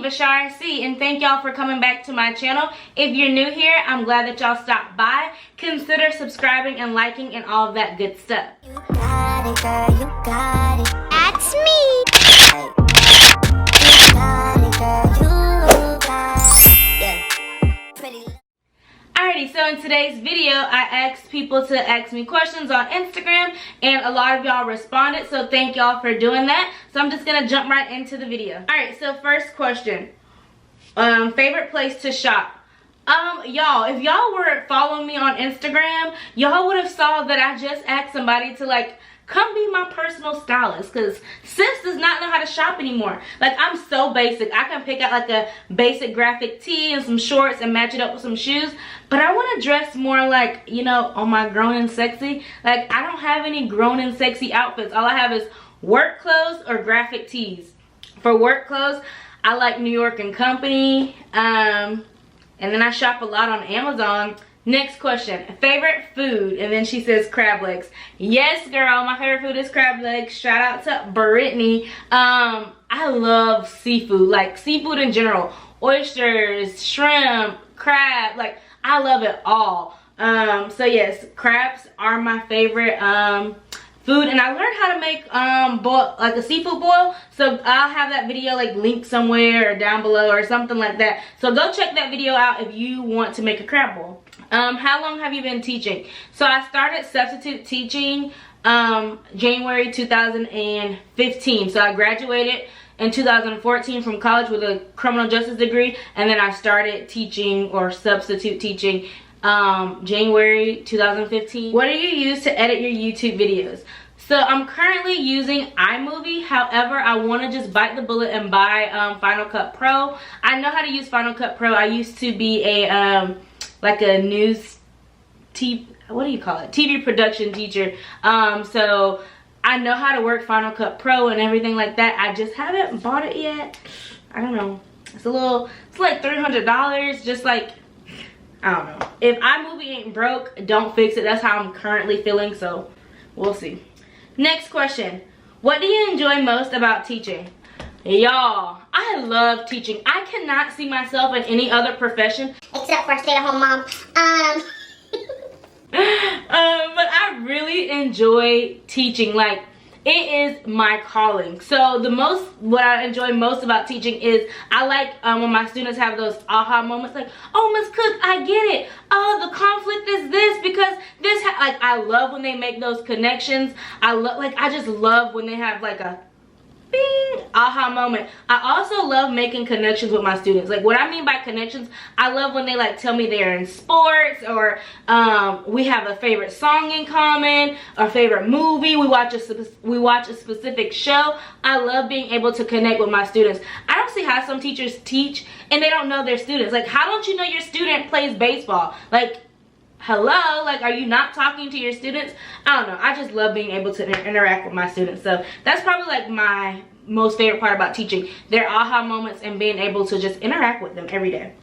VShara C, and thank y'all for coming back to my channel. If you're new here, I'm glad that y'all stopped by. Consider subscribing and liking and all of that good stuff. You got it, girl, you got it. That's me. You got it, girl, you got it. Yeah. Pretty. Alrighty, so in today's video, I asked people to ask me questions on Instagram, and a lot of y'all responded, so thank y'all for doing that. So I'm just gonna jump right into the video. Alright, so first question. Favorite place to shop? Y'all, if y'all were following me on Instagram, y'all would have saw that I just asked somebody to like come be my personal stylist, because sis does not know how to shop anymore. Like, I'm so basic. I can pick out like a basic graphic tee and some shorts and match it up with some shoes, but I want to dress more like, you know, on my grown and sexy. Like, I don't have any grown and sexy outfits. All I have is work clothes or graphic tees. For work clothes, I like New York and Company, and then I shop a lot on Amazon. Next question, favorite food? And then she says crab legs. Yes, girl, my favorite food is crab legs. Shout out to Brittany. I love seafood, like seafood in general. Oysters, shrimp, crab, like I love it all. So yes, crabs are my favorite food, and I learned how to make like a seafood boil, so I'll have that video like linked somewhere or down below or something like that. So go check that video out if you want to make a crab boil. How long have you been teaching? So I started substitute teaching January 2015. So I graduated in 2014 from college with a criminal justice degree, and then I started teaching or substitute teaching January 2015. What do you use to edit your YouTube videos? So I'm currently using iMovie. However, I want to just bite the bullet and buy Final Cut Pro. I know how to use Final Cut Pro. I used to be a like a news what do you call it, TV production teacher, so I know how to work Final Cut Pro and everything like that. I just haven't bought it yet. I don't know, it's like $300, just like, I don't know. If iMovie ain't broke, don't fix it. That's how I'm currently feeling, so we'll see. Next question, what do you enjoy most about teaching? Y'all, I love teaching. I cannot see myself in any other profession Except for stay-at-home mom. but I really enjoy teaching. Like, it is my calling. So what I enjoy most about teaching is I like when my students have those aha moments, like, oh, Miss Cook, I get it. Oh, the conflict is this because this, like, I love when they make those connections. I just love when they have like a bing, aha moment. I also love making connections with my students. Like, what I mean by connections, I love when they like tell me they're in sports, or we have a favorite song in common, a favorite movie, we watch a specific show. I love being able to connect with my students. I don't see how some teachers teach and they don't know their students. Like, how don't you know your student plays baseball? Like, hello, like, are you not talking to your students? I don't know, I just love being able to interact with my students. So that's probably like my most favorite part about teaching, their aha moments and being able to just interact with them every day.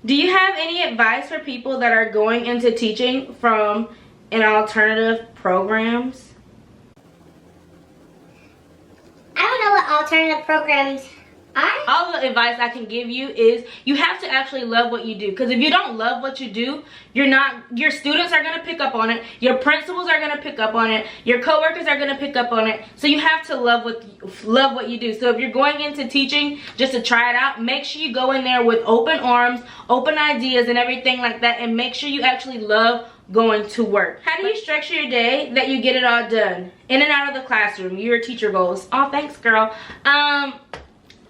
Do you have any advice for people that are going into teaching from an alternative programs? I don't know what alternative programs are. All the advice I can give you is you have to actually love what you do, because if you don't love what you do, your students are going to pick up on it, your principals are going to pick up on it, your coworkers are going to pick up on it. So you have to love what you do. So if you're going into teaching just to try it out, make sure you go in there with open arms, open ideas and everything like that, and make sure you actually love going to work. How do you structure your day that you get it all done? In and out of the classroom, your teacher goals. Oh, thanks, girl.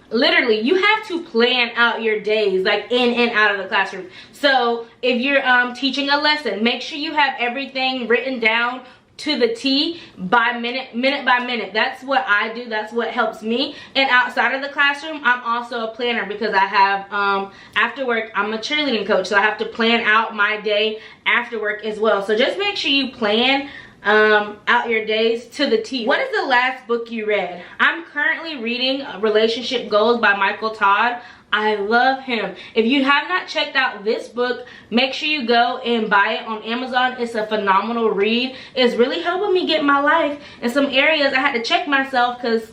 Literally, you have to plan out your days, like in and out of the classroom. So if you're teaching a lesson, make sure you have everything written down to the T by minute by minute. That's what I do. That's what helps me. And outside of the classroom, I'm also a planner, because I have after work, I'm a cheerleading coach, so I have to plan out my day after work as well. So just make sure you plan out your days to the T. What is the last book you read? I'm currently reading Relationship Goals by Michael Todd. I love him. If you have not checked out this book, make sure you go and buy it on Amazon. It's a phenomenal read. It's really helping me get my life in some areas. I had to check myself because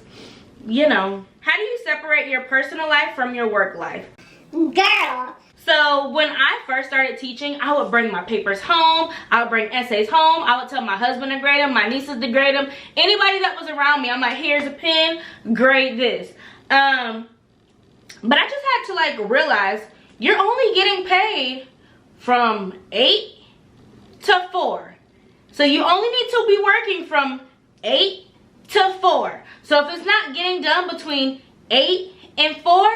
you know. How do you separate your personal life from your work life? Girl. So when I first started teaching, I would bring my papers home. I would bring essays home. I would tell my husband to grade them, my nieces to grade them. Anybody that was around me, I'm like, here's a pen, grade this. But I just had to like realize you're only getting paid from 8 to 4. So you only need to be working from 8 to 4. So if it's not getting done between 8 and 4,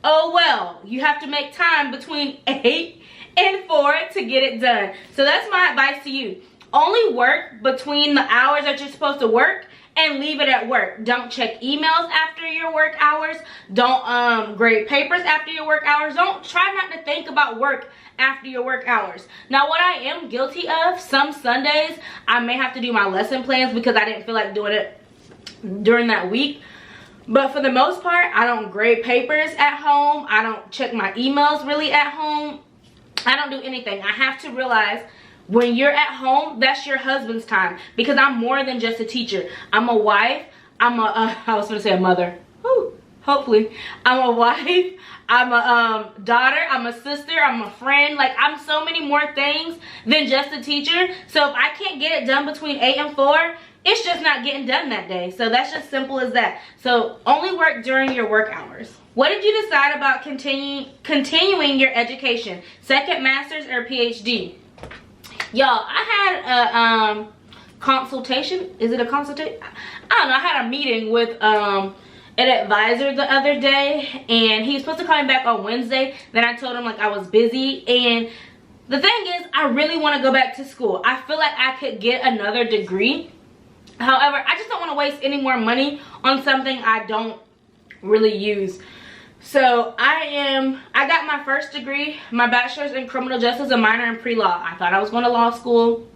oh well, you have to make time between 8 and 4 to get it done. So that's my advice to you. Only work between the hours that you're supposed to work and leave it at work. Don't check emails after your work hours. Don't grade papers after your work hours. Don't try not to think about work after your work hours. Now, what I am guilty of, some Sundays, I may have to do my lesson plans because I didn't feel like doing it during that week. But for the most part, I don't grade papers at home. I don't check my emails really at home. I don't do anything. I have to realize when you're at home, that's your husband's time. Because I'm more than just a teacher. I'm a wife. I was going to say a mother. Whew, hopefully. I'm a wife. I'm a daughter. I'm a sister. I'm a friend. Like, I'm so many more things than just a teacher. So if I can't get it done between 8 and 4, it's just not getting done that day. So that's just simple as that. So only work during your work hours. What did you decide about continuing your education? Second master's or PhD? Y'all, I had a consultation. Is it a consultation? I don't know. I had a meeting with an advisor the other day, and he was supposed to call me back on Wednesday. Then I told him like I was busy, and the thing is, I really want to go back to school. I feel like I could get another degree. However, I just don't want to waste any more money on something I don't really use. So I got my first degree, my bachelor's in criminal justice, a minor in pre-law. I thought I was going to law school.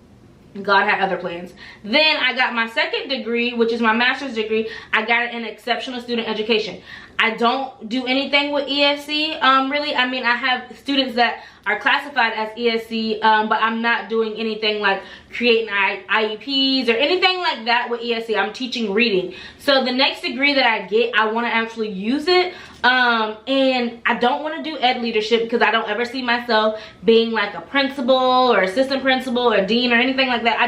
God had other plans. Then I got my second degree, which is my master's degree. I got it in exceptional student education. I don't do anything with ESC, really. I mean, I have students that are classified as ESC, but I'm not doing anything like creating IEPs or anything like that with ESC. I'm teaching reading. So the next degree that I get, I want to actually use it. And I don't want to do ed leadership because I don't ever see myself being like a principal or assistant principal or dean or anything like that.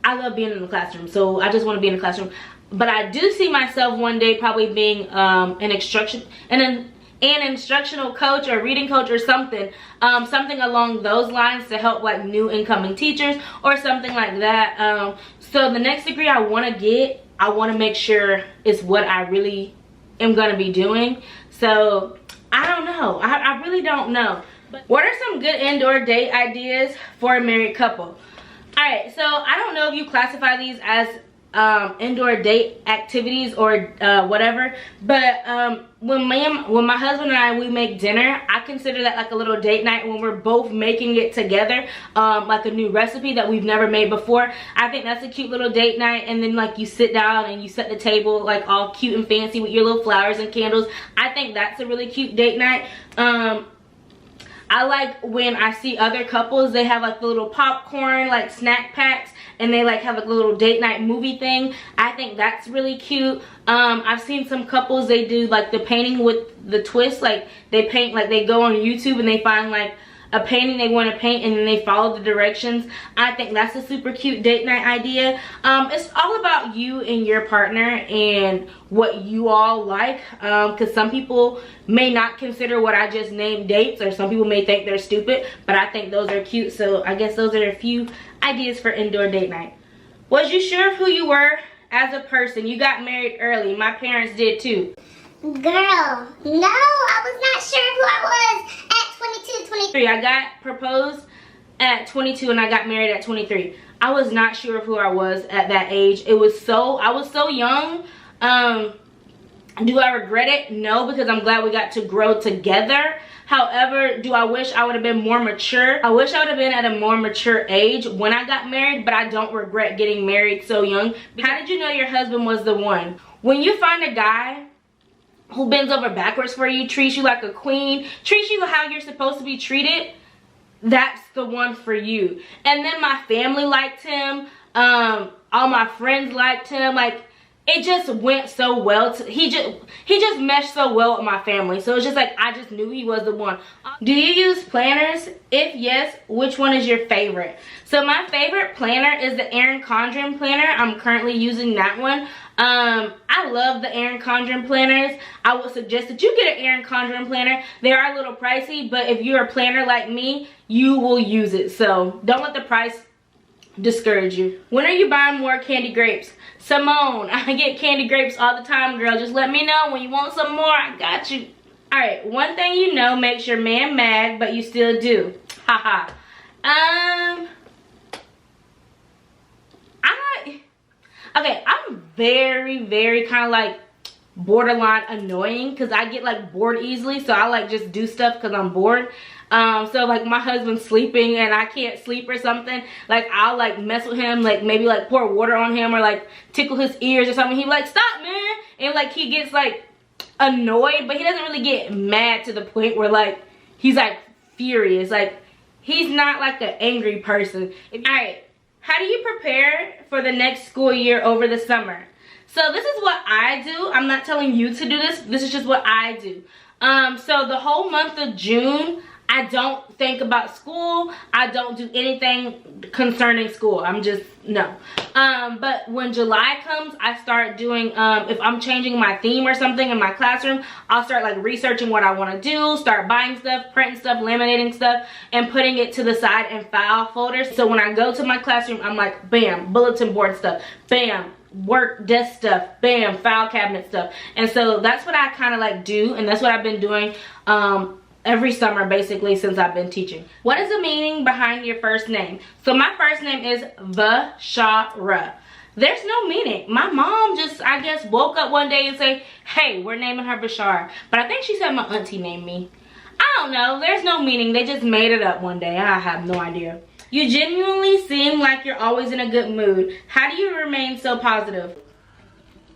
I love being in the classroom, so I just want to be in the classroom. But I do see myself one day probably being an instructional coach or reading coach or something, something along those lines to help like new incoming teachers or something like that. So the next degree I want to get, I want to make sure it's what I really am going to be doing. So I don't know. I really don't know. But what are some good indoor date ideas for a married couple? Alright, so I don't know if you classify these as indoor date activities or whatever, but when my husband and we make dinner, I consider that like a little date night when we're both making it together, like a new recipe that we've never made before. I think that's a cute little date night. And then like you sit down and you set the table like all cute and fancy with your little flowers and candles. I think that's a really cute date night. I like when I see other couples, they have like the little popcorn like snack packs, and they like have like a little date night movie thing. I think that's really cute. I've seen some couples, they do like the painting with the twist, like they paint, like they go on YouTube and they find like a painting they want to paint and then they follow the directions. I think that's a super cute date night idea. It's all about you and your partner and what you all like, because some people may not consider what I just named dates, or some people may think they're stupid, but I think those are cute. So I guess those are a few ideas for indoor date night. Was you sure of who you were as a person? You got married early. My parents did too. Girl, no, I was not sure who I was at 22, 23. I got proposed at 22 and I got married at 23. I was not sure of who I was at that age. I was so young. Do I regret it? No, because I'm glad we got to grow together. However, do I wish I would have been more mature? I wish I would have been at a more mature age when I got married, but I don't regret getting married so young. How did you know your husband was the one? When you find a guy who bends over backwards for you, treats you like a queen, treats you how you're supposed to be treated, that's the one for you. And then my family liked him. All my friends liked him. Like, it just went so well. He just meshed so well with my family. So it's just like, I just knew he was the one. Do you use planners? If yes, which one is your favorite? So my favorite planner is the Erin Condren planner. I'm currently using that one. I love the Erin Condren planners. I would suggest that you get an Erin Condren planner. They are a little pricey, but if you're a planner like me, you will use it. So don't let the price discourage you. When are you buying more candy grapes? Simone, I get candy grapes all the time, girl. Just let me know when you want some more. I got you. Alright, one thing you know makes your man mad, but you still do. Haha. Okay, I'm very kind of like borderline annoying because I get like bored easily. So I like just do stuff because I'm bored. So like my husband's sleeping and I can't sleep or something, like I'll like mess with him, like maybe like pour water on him or like tickle his ears or something. He'd be like, stop, man. And like he gets like annoyed, but he doesn't really get mad to the point where like he's like furious. Like he's not like an angry person. All right, how do you prepare for the next school year over the summer? So this is what I do. I'm not telling you to do this. This is just what I do. So the whole month of June, I don't think about school. I don't do anything concerning school. I'm just, no. But when July comes, I start doing, if I'm changing my theme or something in my classroom, I'll start like researching what I want to do, start buying stuff, printing stuff, laminating stuff, and putting it to the side in file folders. So when I go to my classroom, I'm like, bam, bulletin board stuff, bam, work desk stuff, bam, file cabinet stuff. And so that's what I kind of like do, and that's what I've been doing every summer basically since I've been teaching. What is the meaning behind your first name? So my first name is VShara. There's no meaning. My mom just, I guess, woke up one day and say, hey, we're naming her VShara. But I think she said my auntie named me. I don't know. There's no meaning. They just made it up one day. I have no idea. You genuinely seem like you're always in a good mood. How do you remain so positive?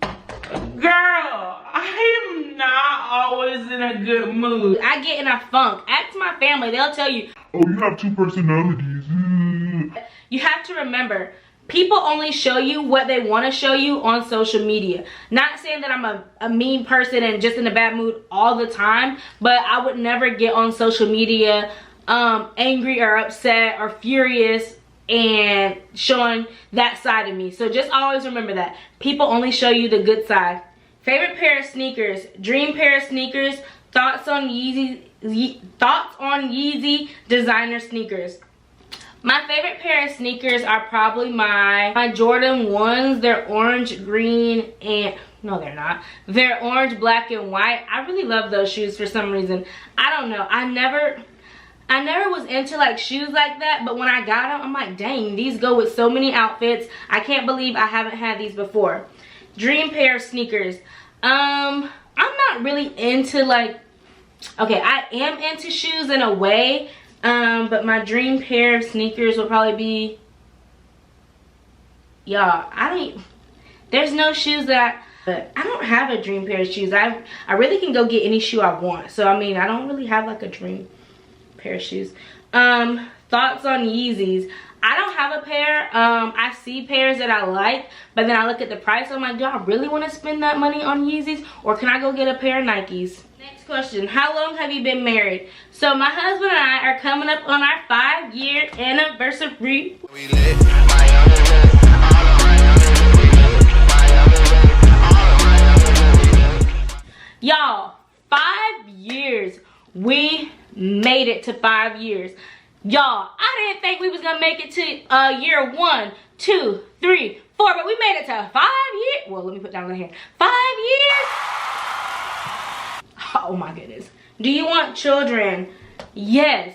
Girl, I am not always in a good mood. I get in a funk. Ask my family. They'll tell you. Oh, you have two personalities. You have to remember, people only show you what they want to show you on social media. Not saying that I'm a mean person and just in a bad mood all the time, but I would never get on social media angry or upset or furious and showing that side of me. So just always remember that people only show you the good side. Favorite pair of sneakers, dream pair of sneakers, thoughts on Yeezy designer sneakers. My favorite pair of sneakers are probably my Jordan 1s. They're orange, green, and no, they're not. They're orange, black, and white. I really love those shoes for some reason. I don't know. I never was into like shoes like that, but when I got them, I'm like, dang, these go with so many outfits. I can't believe I haven't had these before. Dream pair of sneakers. I'm not really into like, okay, I am into shoes in a way, but my dream pair of sneakers would probably be, y'all, there's no shoes that I don't have a dream pair of shoes. I really can go get any shoe I want. So I mean, I don't really have like a dream pair of shoes. Thoughts on Yeezys. I don't have a pair. I see pairs that I like, but then I look at the price. I'm like, do I really want to spend that money on Yeezys, or can I go get a pair of Nikes? Next question. How long have you been married? So my husband and I are coming up on our 5-year anniversary. Y'all, 5 years. We made it to 5 years. Y'all, I didn't think we was gonna make it to year 1, 2, 3, 4, but we made it to 5 years. Well, let me put down the hair. 5 years. Oh my goodness. Do you want children? Yes,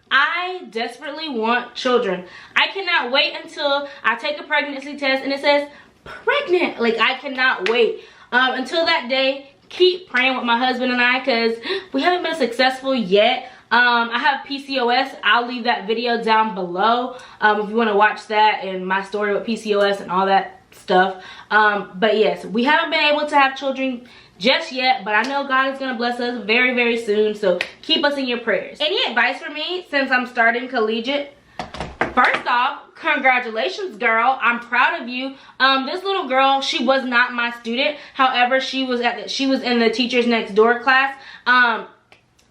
I desperately want children. I cannot wait until I take a pregnancy test and it says pregnant. Like, I cannot wait until that day. Keep praying with my husband and I, because we haven't been successful yet. I have PCOS. I'll leave that video down below if you want to watch that and my story with PCOS and all that stuff. But yes, we haven't been able to have children just yet, but I know God is going to bless us very, very soon. So keep us in your prayers. Any advice for me since I'm starting collegiate? First off, congratulations, girl. I'm proud of you. This little girl, she was not my student. However, she was in the Teachers Next Door class.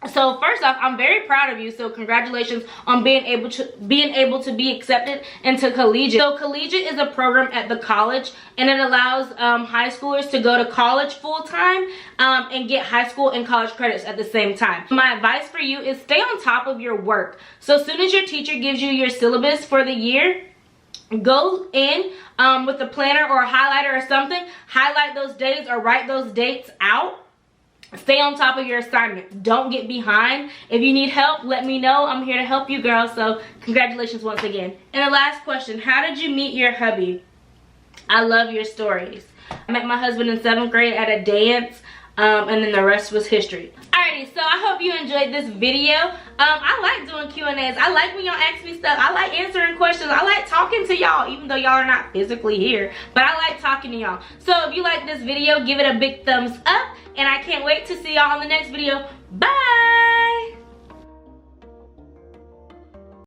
So first off, I'm very proud of you. So congratulations on being able to be accepted into collegiate. So collegiate is a program at the college, and it allows high schoolers to go to college full time and get high school and college credits at the same time. My advice for you is stay on top of your work. So as soon as your teacher gives you your syllabus for the year, go in with a planner or a highlighter or something, highlight those days or write those dates out. Stay on top of your assignments. Don't get behind. If you need help, let me know. I'm here to help you, girl. So congratulations once again. And the last question, how did you meet your hubby? I love your stories. I met my husband in 7th grade at a dance, and then the rest was history. Alrighty, so I hope you enjoyed this video. I like doing Q&As. I like when y'all ask me stuff. I like answering questions. I like talking to y'all, even though y'all are not physically here. But I like talking to y'all. So if you like this video, give it a big thumbs up. And I can't wait to see y'all on the next video. Bye!